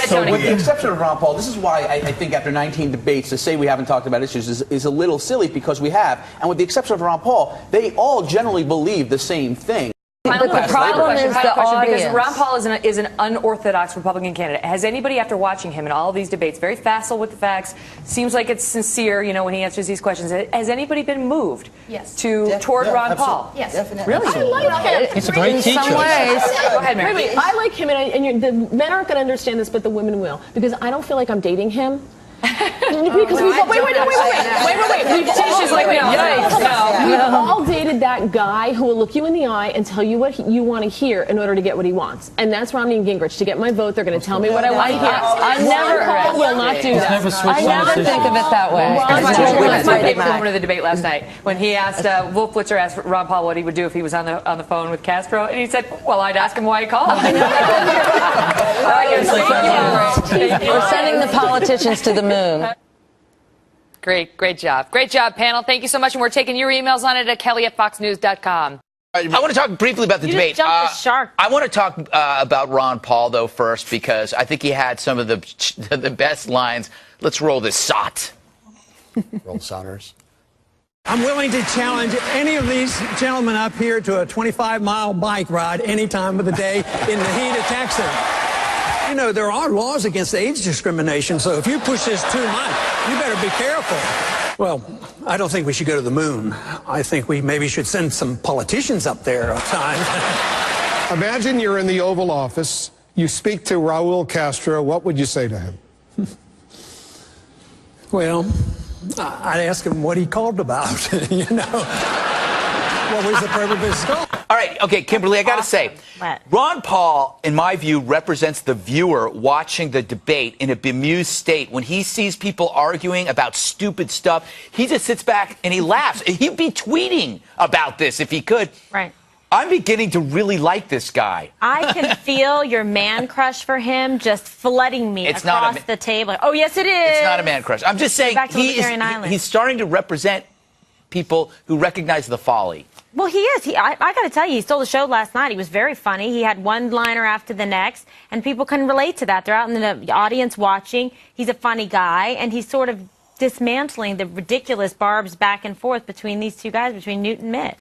So with the exception of Ron Paul, this is why I think after 19 debates to say we haven't talked about issues is a little silly, because we have. And with the exception of Ron Paul, they all generally believe the same thing. But the problem is the audience. Because Ron Paul is an unorthodox Republican candidate. Has anybody, after watching him in all of these debates, very facile with the facts, seems like it's sincere, you know, when he answers these questions, has anybody been moved toward Ron Paul? Yes. Definitely. Really? I like him. He's a great teacher. In some ways. Go ahead, Mary. Wait, I like him, and the men aren't going to understand this, but the women will, because I don't feel like I'm dating him. Because wait. She's like, We've all dated that guy who will look you in the eye and tell you what you want to hear in order to get what he wants. And that's Romney and Gingrich. To get my vote, they're going to tell me what I want to hear. I will not do that. I never think of it that way. That's my favorite moment of the debate last night when he asked Wolf Blitzer asked Ron Paul what he would do if he was on the phone with Castro, and he said, "Well, I'd ask him why he called." We're sending the politicians to the moon. Great job, panel. Thank you so much, and we're taking your emails on it at kelly@foxnews.com. I want to talk briefly about the debate. Jumped the shark. I want to talk about Ron Paul, though, first, because I think he had some of the best lines. Let's roll this sot. Roll Saunders. I'm willing to challenge any of these gentlemen up here to a 25-mile bike ride any time of the day in the heat of Texas. You know, there are laws against age discrimination, so if you push this too much, you better be careful. Well, I don't think we should go to the moon. I think we maybe should send some politicians up there at times. Imagine you're in the Oval Office, you speak to Raul Castro, what would you say to him? Well, I'd ask him what he called about, you know. What was the purpose of his call? All right, okay, Kimberly, I got to say, Ron Paul, in my view, represents the viewer watching the debate in a bemused state. When he sees people arguing about stupid stuff, he just sits back and he laughs. He'd be tweeting about this if he could. Right. I'm beginning to really like this guy. I can feel your man crush for him just flooding me across the table. Oh, yes, it is. It's not a man crush. I'm just saying he's starting to represent people who recognize the folly. Well, he is. I got to tell you, he stole the show last night. He was very funny. He had one liner after the next, and people can relate to that. They're out in the audience watching. He's a funny guy, and he's sort of dismantling the ridiculous barbs back and forth between these two guys, between Newt and Mitt.